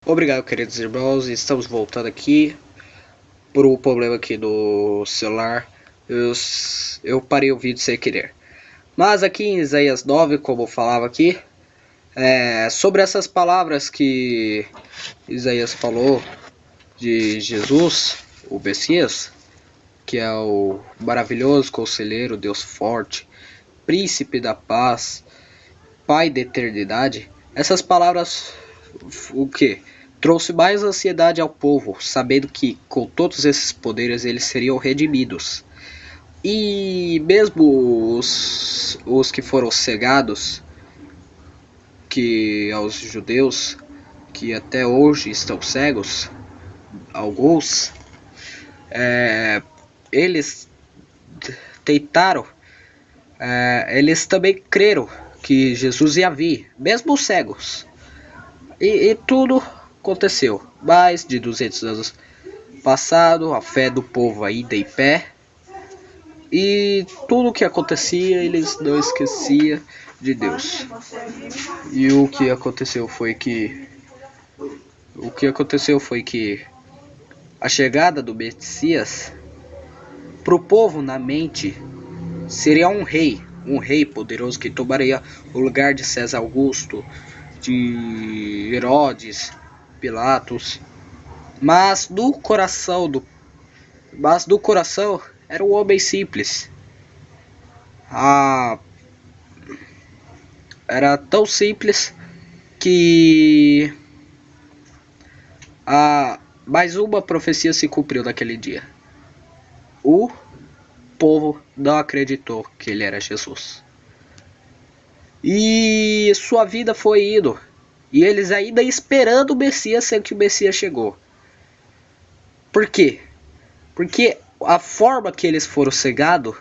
Obrigado, queridos irmãos. Estamos voltando aqui por um problema aqui no celular. Eu parei o vídeo sem querer. Mas aqui em Isaías 9, como eu falava aqui, sobre essas palavras que Isaías falou de Jesus, o Messias, que é o maravilhoso conselheiro, Deus forte, príncipe da paz, pai da eternidade. Essas palavras, o que? Trouxe mais ansiedade ao povo, sabendo que com todos esses poderes eles seriam redimidos. E mesmo os que foram cegados, que aos judeus, que até hoje estão cegos, alguns, eles tentaram, eles também creram que Jesus ia vir, mesmo os cegos. E tudo aconteceu. Mais de 200 anos passado, a fé do povo ainda em pé. E tudo o que acontecia, eles não esqueciam de Deus. E o que aconteceu foi que a chegada do Messias para o povo na mente seria um rei poderoso que tomaria o lugar de César Augusto, de Herodes, Pilatos, mas do coração era um homem simples. Era tão simples que mais uma profecia se cumpriu naquele dia. O povo não acreditou que ele era Jesus. E sua vida foi indo. E eles ainda esperando o Messias, sendo que o Messias chegou. Por quê? Porque a forma que eles foram cegados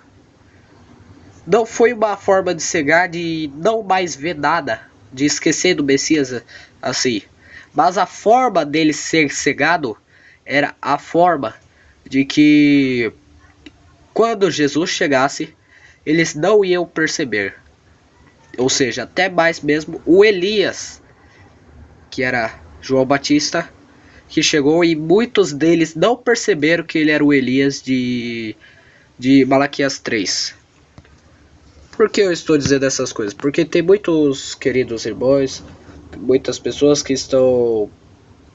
não foi uma forma de cegar de não mais ver nada, de esquecer do Messias assim. Mas a forma deles ser cegado era a forma de que quando Jesus chegasse, eles não iam perceber. Ou seja, até mais mesmo o Elias, que era João Batista, que chegou e muitos deles não perceberam que ele era o Elias de Malaquias 3. Por que eu estou dizendo essas coisas? Porque tem muitos queridos irmãos, muitas pessoas que estão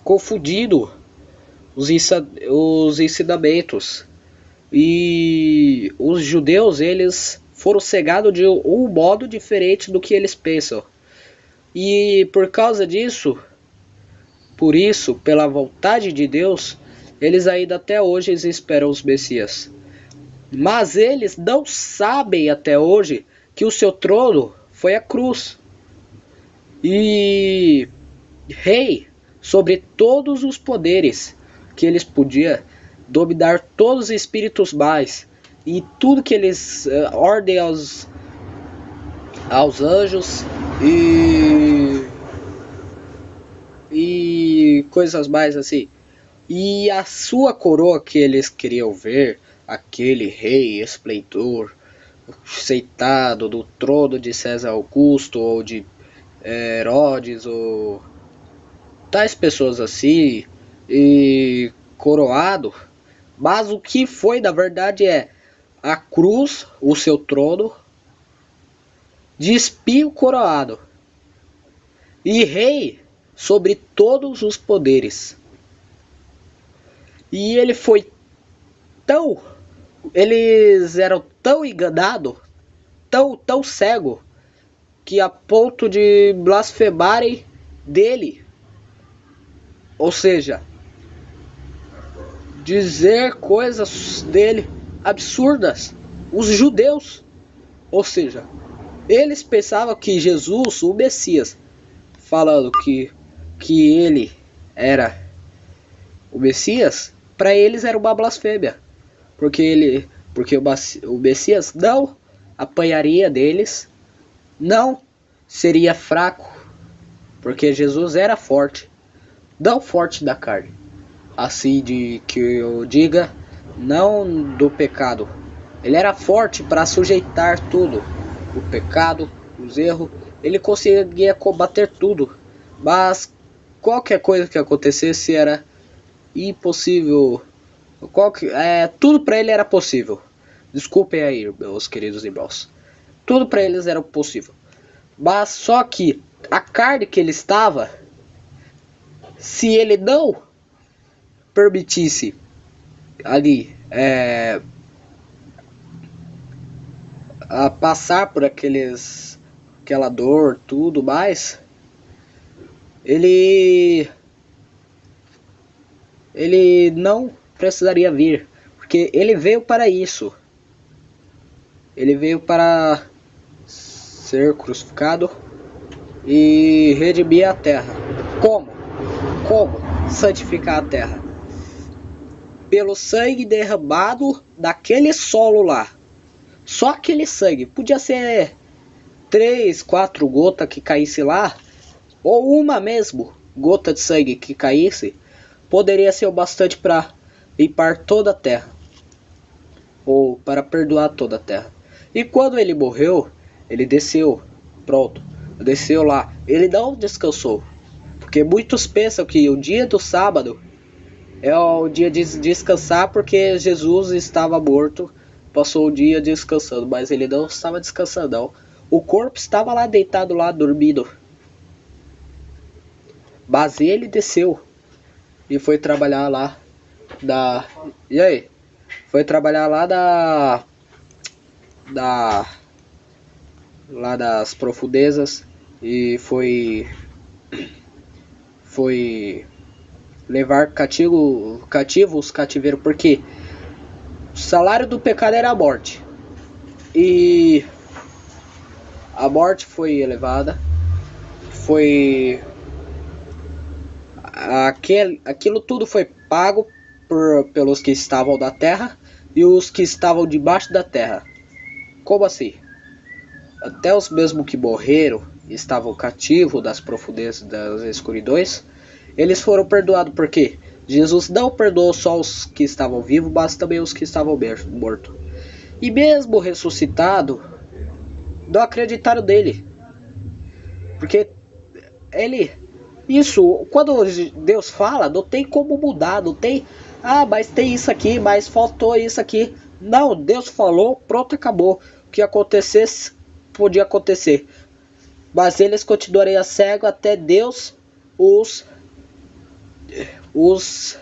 confundindo os ensinamentos. E os judeus, eles foram cegados de um modo diferente do que eles pensam. E por causa disso, por isso, pela vontade de Deus, eles ainda até hoje esperam os Messias. Mas eles não sabem até hoje que o seu trono foi a cruz. E rei sobre todos os poderes que eles podiam, dominar todos os espíritos mais e tudo que eles ordem aos anjos e coisas mais assim. E a sua coroa que eles queriam ver, aquele rei esplendor sentado no trono de César Augusto ou de Herodes ou tais pessoas assim, e coroado. Mas o que foi na verdade é a cruz, o seu trono, de espinho coroado, e rei sobre todos os poderes. E ele foi tão, eles eram tão enganados, tão cego, que a ponto de blasfemarem dele. Ou seja, dizer coisas dele absurdas. Os judeus, ou seja, eles pensavam que Jesus, o Messias, falando que ele era o Messias, para eles era uma blasfêmia, porque o Messias não apanharia deles, não seria fraco, porque Jesus era forte, não forte da carne, assim de que eu diga, não do pecado. Ele era forte para sujeitar tudo, o pecado, os erros, ele conseguia combater tudo, mas qualquer coisa que acontecesse era impossível. Tudo para ele era possível. Desculpem aí, meus queridos irmãos. Tudo para eles era possível. Mas só que a carne que ele estava, se ele não permitisse ali a passar por aquela dor, tudo mais, ele não precisaria vir, porque ele veio para isso. Ele veio para ser crucificado e redimir a terra. Como? Como santificar a terra? Pelo sangue derramado daquele solo lá. Só aquele sangue. Podia ser 3, 4 gotas que caísse lá, ou uma mesmo gota de sangue que caísse, poderia ser o bastante para limpar toda a terra, ou para perdoar toda a terra. E quando ele morreu, ele desceu, pronto, desceu lá. Ele não descansou, porque muitos pensam que o dia do sábado é o dia de descansar, porque Jesus estava morto, passou o dia descansando, mas ele não estava descansando, não. O corpo estava lá deitado lá, dormindo. Mas ele desceu e foi trabalhar lá E aí? Foi trabalhar lá lá das profundezas e foi levar cativos cativeiro, porque o salário do pecado era a morte. E a morte foi elevada, aquilo tudo foi pago pelos que estavam na terra e os que estavam debaixo da terra. Como assim? Até os mesmos que morreram e estavam cativos das profundezas das escuridões, eles foram perdoados, porque Jesus não perdoou só os que estavam vivos, mas também os que estavam mortos. E mesmo ressuscitado, não acreditaram nele, porque quando Deus fala, não tem como mudar, não tem, mas tem isso aqui, mas faltou isso aqui. Não, Deus falou, pronto, acabou. O que acontecesse, podia acontecer. Mas eles continuariam cegos até Deus os